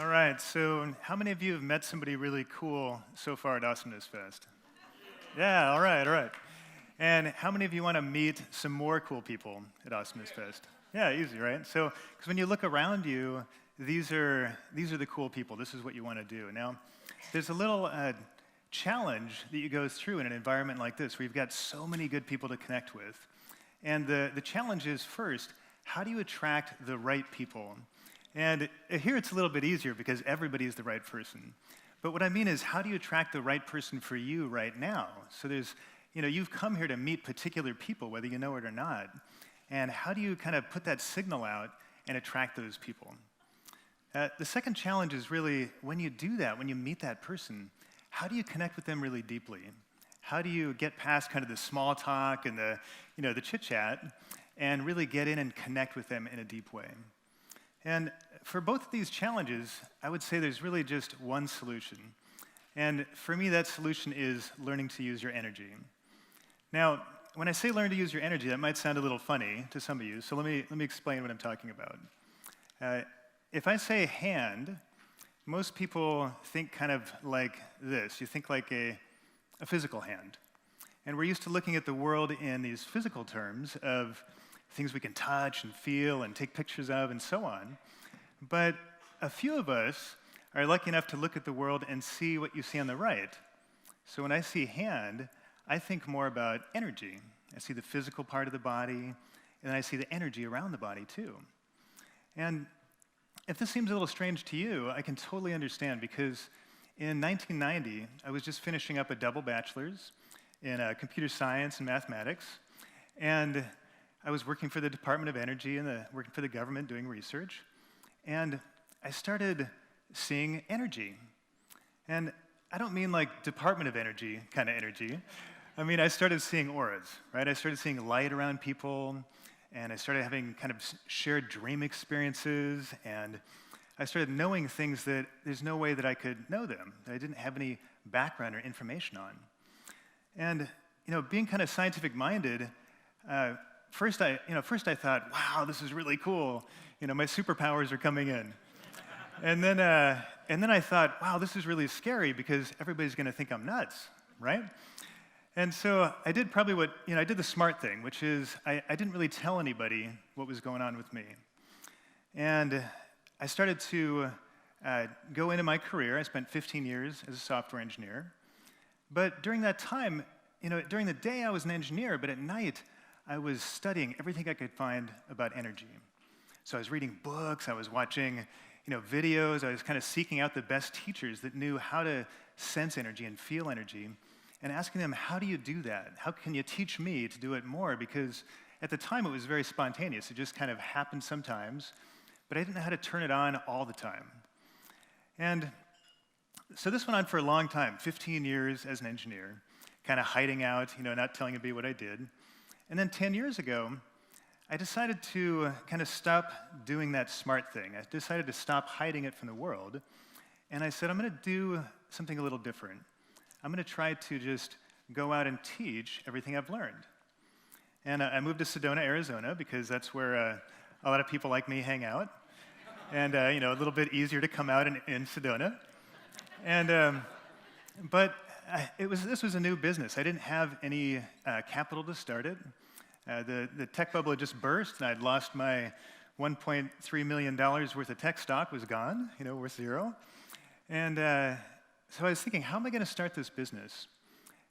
All right, so how many of you have met somebody really cool so far at Awesomeness Fest? Yeah, all right, all right. And how many of you want to meet some more cool people at Awesomeness Fest? Yeah, easy, right? So, because when you look around you, these are the cool people. This is what you want to do. Now, there's a little challenge that you go through in an environment like this, where you've got so many good people to connect with. And the challenge is, first, how do you attract the right people? And here it's a little bit easier because everybody is the right person. But what I mean is, how do you attract the right person for you right now? So you've come here to meet particular people, whether you know it or not. And how do you kind of put that signal out and attract those people? The second challenge is really, when you do that, when you meet that person, how do you connect with them really deeply? How do you get past kind of the small talk and the chit-chat and really get in and connect with them in a deep way? And for both of these challenges, I would say there's really just one solution. And for me, that solution is learning to use your energy. Now, when I say learn to use your energy, that might sound a little funny to some of you, so let me explain what I'm talking about. If I say hand, most people think kind of like this. You think like a physical hand. And we're used to looking at the world in these physical terms of things we can touch and feel and take pictures of and so on. But a few of us are lucky enough to look at the world and see what you see on the right. So when I see hand, I think more about energy. I see the physical part of the body, and then I see the energy around the body too. And if this seems a little strange to you, I can totally understand, because in 1990, I was just finishing up a double bachelor's in computer science and mathematics, and I was working for the Department of Energy and working for the government doing research, and I started seeing energy. And I don't mean like Department of Energy kind of energy. I mean, I started seeing auras, right? I started seeing light around people, and I started having kind of shared dream experiences, and I started knowing things that there's no way that I could know them, that I didn't have any background or information on. And, being kind of scientific-minded, First I thought, wow, this is really cool. My superpowers are coming in. And then I thought, wow, this is really scary because everybody's going to think I'm nuts, right? And so I did probably I did the smart thing, which is I didn't really tell anybody what was going on with me. And I started to go into my career. I spent 15 years as a software engineer. But during that time, during the day I was an engineer, but at night, I was studying everything I could find about energy. So I was reading books, I was watching, videos, I was kind of seeking out the best teachers that knew how to sense energy and feel energy, and asking them, how do you do that? How can you teach me to do it more? Because at the time, it was very spontaneous. It just kind of happened sometimes, but I didn't know how to turn it on all the time. And so this went on for a long time, 15 years as an engineer, kind of hiding out, not telling anybody what I did. And then 10 years ago, I decided to kind of stop doing that smart thing. I decided to stop hiding it from the world. And I said, I'm going to do something a little different. I'm going to try to just go out and teach everything I've learned. And I moved to Sedona, Arizona, because that's where a lot of people like me hang out. And, a little bit easier to come out in Sedona. And, but this was a new business. I didn't have any capital to start it. The tech bubble had just burst, and I'd lost my $1.3 million worth of tech stock was gone, worth zero. And so I was thinking, how am I going to start this business?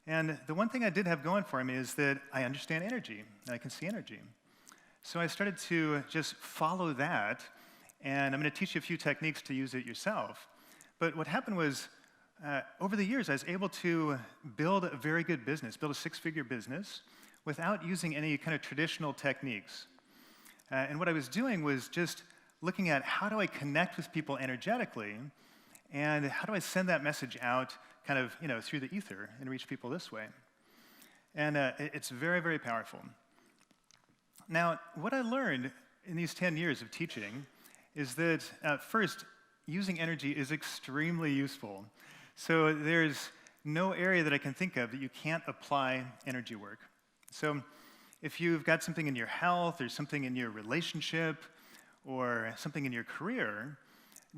And the one thing I did have going for me is that I understand energy, and I can see energy. So I started to just follow that, and I'm going to teach you a few techniques to use it yourself. But what happened was, over the years, I was able to build a very good business, build a six-figure business, without using any kind of traditional techniques. And what I was doing was just looking at, how do I connect with people energetically, and how do I send that message out kind of through the ether and reach people this way? And it's very, very powerful. Now, what I learned in these 10 years of teaching is that, first, using energy is extremely useful. So there's no area that I can think of that you can't apply energy work. So if you've got something in your health or something in your relationship or something in your career,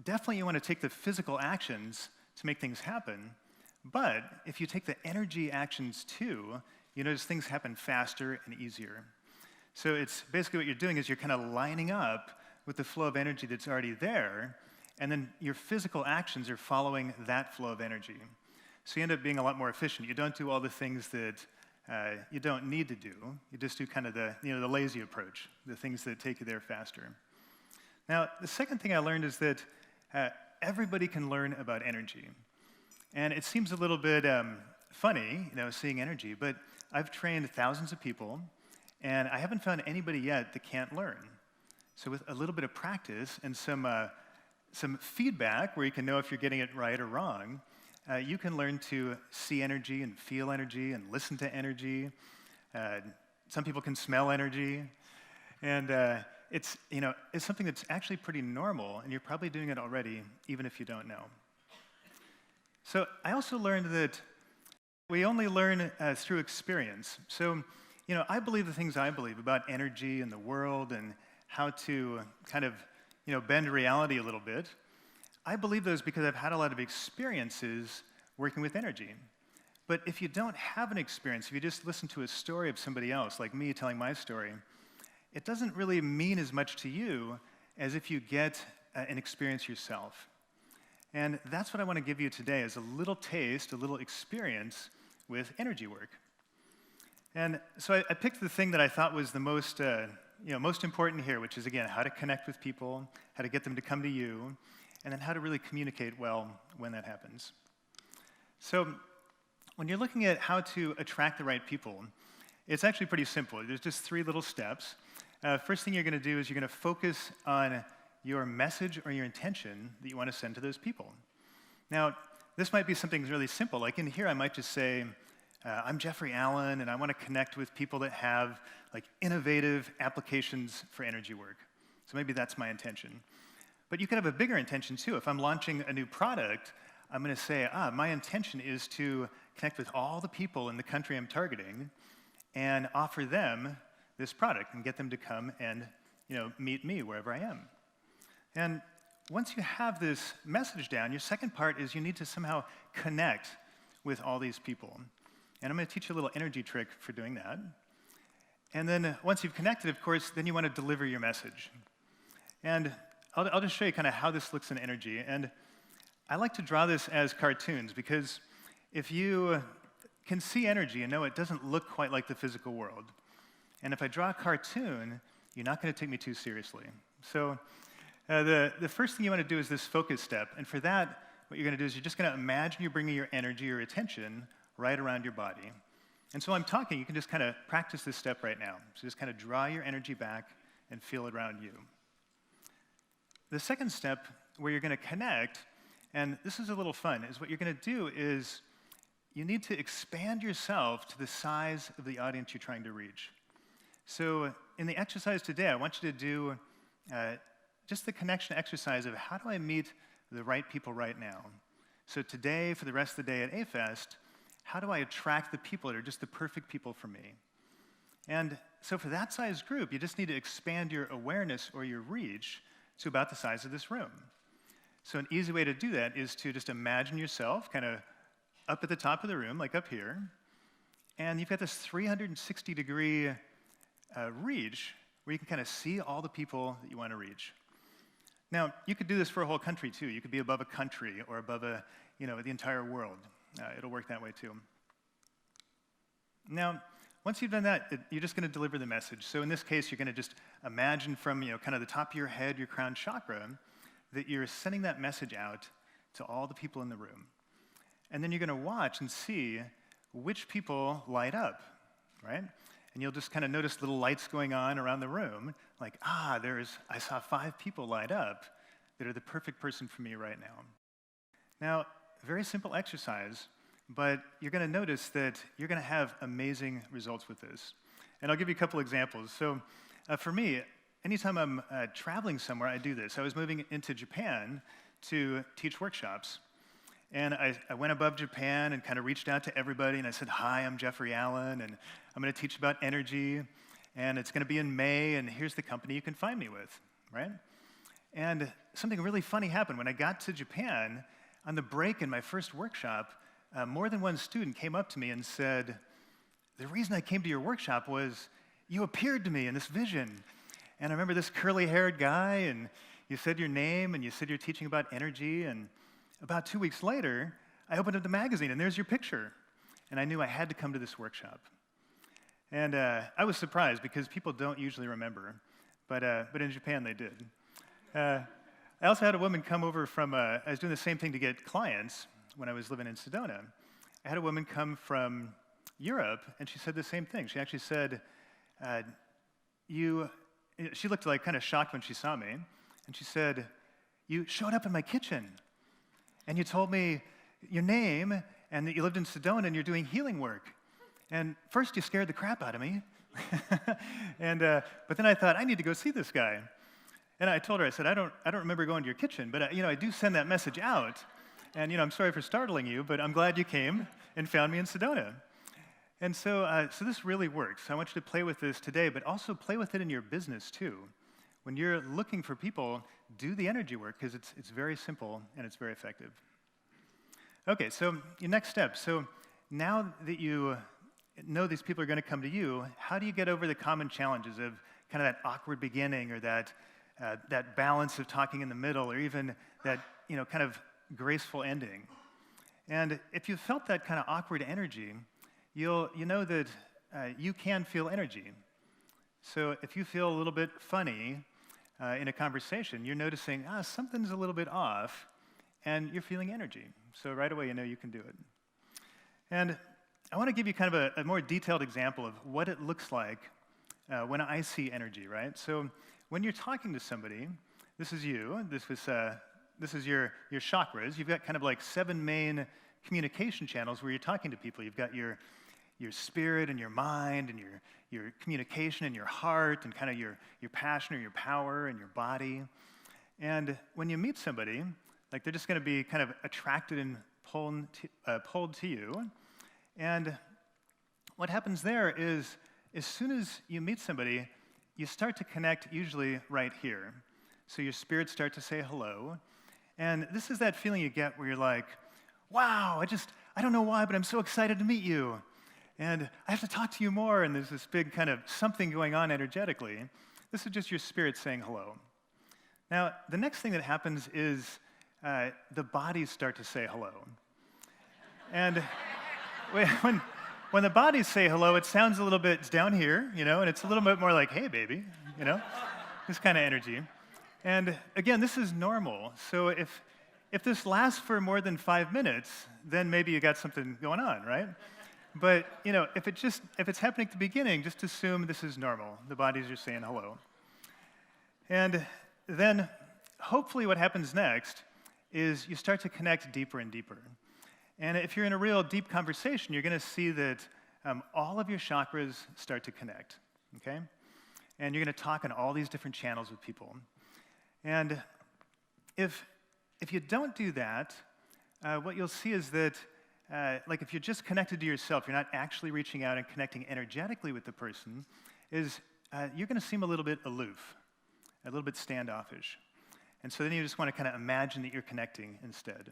definitely you want to take the physical actions to make things happen, but if you take the energy actions too, you notice things happen faster and easier. So it's basically what you're doing is you're kind of lining up with the flow of energy that's already there, and then your physical actions are following that flow of energy. So you end up being a lot more efficient. You don't do all the things that you don't need to do. You just do kind of the lazy approach, the things that take you there faster. Now, the second thing I learned is that everybody can learn about energy. And it seems a little bit funny, seeing energy, but I've trained thousands of people, and I haven't found anybody yet that can't learn. So with a little bit of practice and some feedback where you can know if you're getting it right or wrong, you can learn to see energy and feel energy and listen to energy. Some people can smell energy. And it's something that's actually pretty normal, and you're probably doing it already, even if you don't know. So I also learned that we only learn through experience. So, I believe the things I believe about energy and the world and how to kind of, bend reality a little bit. I believe those because I've had a lot of experiences working with energy. But if you don't have an experience, if you just listen to a story of somebody else, like me telling my story, it doesn't really mean as much to you as if you get an experience yourself. And that's what I want to give you today, is a little taste, a little experience with energy work. And so I picked the thing that I thought was the most important here, which is, again, how to connect with people, how to get them to come to you, and then how to really communicate well when that happens. So when you're looking at how to attract the right people, it's actually pretty simple. There's just 3 little steps. First thing you're going to do is you're going to focus on your message or your intention that you want to send to those people. Now, this might be something really simple. Like in here, I might just say, I'm Jeffrey Allen, and I want to connect with people that have innovative applications for energy work. So maybe that's my intention. But you could have a bigger intention too. If I'm launching a new product, I'm going to say, my intention is to connect with all the people in the country I'm targeting and offer them this product and get them to come and meet me wherever I am. And once you have this message down, your second part is you need to somehow connect with all these people. And I'm going to teach you a little energy trick for doing that. And then once you've connected, of course, then you want to deliver your message. And I'll just show you kind of how this looks in energy. And I like to draw this as cartoons because if you can see energy and know it doesn't look quite like the physical world, and if I draw a cartoon, you're not going to take me too seriously. So the first thing you want to do is this focus step. And for that, what you're going to do is you're just going to imagine you're bringing your energy or attention right around your body. And so while I'm talking, you can just kind of practice this step right now. So just kind of draw your energy back and feel it around you. The second step, where you're going to connect, and this is a little fun, is what you're going to do is you need to expand yourself to the size of the audience you're trying to reach. So in the exercise today, I want you to do just the connection exercise of how do I meet the right people right now? So today, for the rest of the day at A-Fest, how do I attract the people that are just the perfect people for me? And so for that size group, you just need to expand your awareness or your reach to about the size of this room. So an easy way to do that is to just imagine yourself kind of up at the top of the room, like up here, and you've got this 360-degree reach where you can kind of see all the people that you want to reach. Now, you could do this for a whole country, too. You could be above a country or above the entire world. It'll work that way, too. Now, once you've done that, you're just going to deliver the message. So in this case, you're going to just imagine from kind of the top of your head, your crown chakra, that you're sending that message out to all the people in the room. And then you're going to watch and see which people light up, right? And you'll just kind of notice little lights going on around the room, like, I saw 5 people light up that are the perfect person for me right now. Now, very simple exercise, but you're going to notice that you're going to have amazing results with this. And I'll give you a couple examples. So for me, anytime I'm traveling somewhere, I do this. I was moving into Japan to teach workshops. And I went above Japan and kind of reached out to everybody, and I said, hi, I'm Jeffrey Allen, and I'm going to teach about energy, and it's going to be in May, and here's the company you can find me with, right? And something really funny happened. When I got to Japan, on the break in my first workshop, more than one student came up to me and said, the reason I came to your workshop was you appeared to me in this vision. And I remember this curly-haired guy, and you said your name, and you said you're teaching about energy, and about 2 weeks later, I opened up the magazine, and there's your picture. And I knew I had to come to this workshop. And I was surprised, because people don't usually remember, but in Japan they did. I also had a woman come over from, I was doing the same thing to get clients when I was living in Sedona. I had a woman come from Europe, and she said the same thing. She actually said, she looked like kind of shocked when she saw me, and she said, you showed up in my kitchen, and you told me your name, and that you lived in Sedona, and you're doing healing work. And first you scared the crap out of me, but then I thought, I need to go see this guy. And I told her, I said, I don't remember going to your kitchen, but I do send that message out. And I'm sorry for startling you, but I'm glad you came and found me in Sedona. And so this really works. I want you to play with this today, but also play with it in your business too. When you're looking for people, do the energy work, because it's very simple and it's very effective. Okay, so your next step. So now that you know these people are going to come to you, how do you get over the common challenges of kind of that awkward beginning, or that balance of talking in the middle, or even that kind of graceful ending? And if you felt that kind of awkward energy, you know that you can feel energy. So if you feel a little bit funny in a conversation, you're noticing, something's a little bit off, and you're feeling energy. So right away, you know you can do it. And I want to give you kind of a more detailed example of what it looks like when I see energy, right? So when you're talking to somebody, this is you, this is your chakras. You've got kind of like 7 main communication channels where you're talking to people. You've got your spirit and your mind, and your communication and your heart, and kind of your passion or your power and your body. And when you meet somebody, like, they're just going to be kind of attracted and pulled to you. And what happens there is, as soon as you meet somebody, you start to connect, usually right here. So your spirits start to say hello. And this is that feeling you get where you're like, wow, I don't know why, but I'm so excited to meet you. And I have to talk to you more. And there's this big kind of something going on energetically. This is just your spirit saying hello. Now, the next thing that happens is the bodies start to say hello. And when the bodies say hello, it sounds a little bit, it's down here, and it's a little bit more like, hey, baby, this kind of energy. And again, this is normal. So if this lasts for more than 5 minutes, then maybe you got something going on, right? But, if it's happening at the beginning, just assume this is normal. The bodies are saying hello. And then, hopefully what happens next is you start to connect deeper and deeper. And if you're in a real deep conversation, you're going to see that all of your chakras start to connect, okay? And you're going to talk on all these different channels with people. And if you don't do that, what you'll see is that, like, if you're just connected to yourself, you're not actually reaching out and connecting energetically with the person, you're going to seem a little bit aloof, a little bit standoffish. And so then you just want to kind of imagine that you're connecting instead.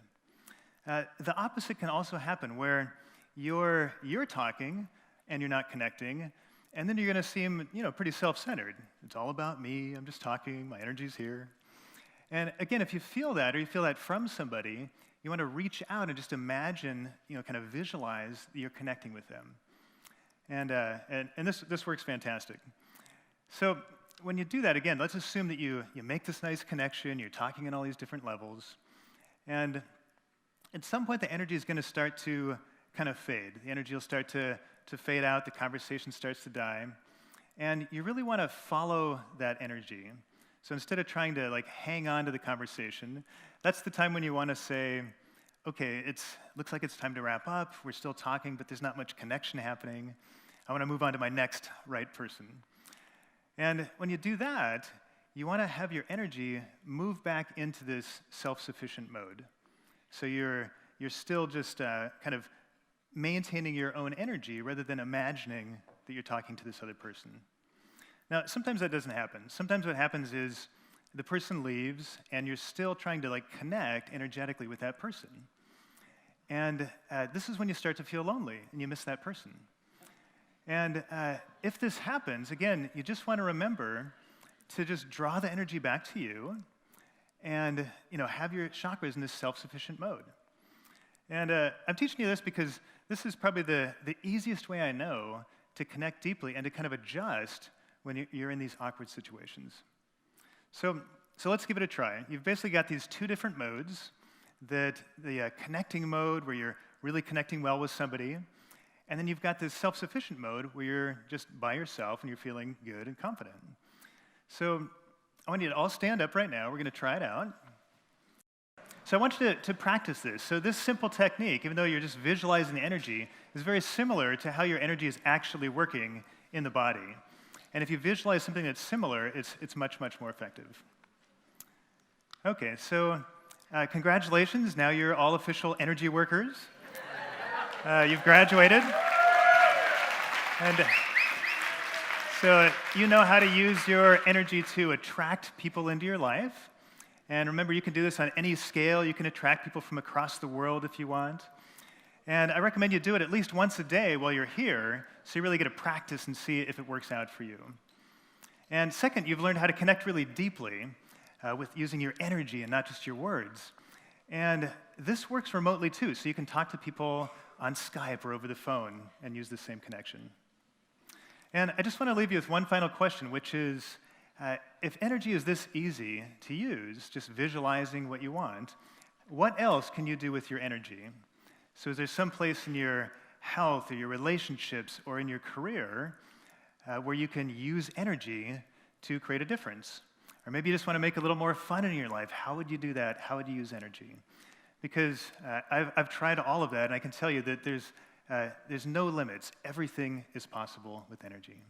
The opposite can also happen, where you're talking and you're not connecting, and then you're going to seem, pretty self-centered. It's all about me. I'm just talking. My energy's here. And again, if you feel that, or you feel that from somebody, you want to reach out and just imagine, kind of visualize that you're connecting with them. And this works fantastic. So when you do that, again, let's assume that you make this nice connection. You're talking on all these different levels, and at some point, the energy is going to start to kind of fade. The energy will start to fade out. The conversation starts to die. And you really want to follow that energy. So instead of trying to, like, hang on to the conversation, that's the time when you want to say, okay, looks like it's time to wrap up. We're still talking, but there's not much connection happening. I want to move on to my next right person. And when you do that, you want to have your energy move back into this self-sufficient mode. So you're still just kind of maintaining your own energy rather than imagining that you're talking to this other person. Now, sometimes that doesn't happen. Sometimes what happens is the person leaves, and you're still trying to connect energetically with that person. And this is when you start to feel lonely, and you miss that person. And if this happens, again, you just want to remember to just draw the energy back to you, and have your chakras in this self-sufficient mode. And I'm teaching you this because this is probably the easiest way I know to connect deeply and to kind of adjust when you're in these awkward situations. So let's give it a try. You've basically got these two different modes, the connecting mode where you're really connecting well with somebody, and then you've got this self-sufficient mode where you're just by yourself and you're feeling good and confident. So I want you to all stand up right now. We're going to try it out. So I want you to practice this. So this simple technique, even though you're just visualizing the energy, is very similar to how your energy is actually working in the body. And if you visualize something that's similar, it's much, much more effective. Okay, so congratulations. Now you're all official energy workers. You've graduated. And so you know how to use your energy to attract people into your life. And remember, you can do this on any scale. You can attract people from across the world if you want. And I recommend you do it at least once a day while you're here, so you really get to practice and see if it works out for you. And second, you've learned how to connect really deeply with using your energy and not just your words. And this works remotely too, so you can talk to people on Skype or over the phone and use the same connection. And I just want to leave you with one final question, which is, if energy is this easy to use, just visualizing what you want, what else can you do with your energy? So is there some place in your health or your relationships or in your career where you can use energy to create a difference? Or maybe you just want to make a little more fun in your life. How would you do that? How would you use energy? Because I've tried all of that, and I can tell you that there's no limits. Everything is possible with energy.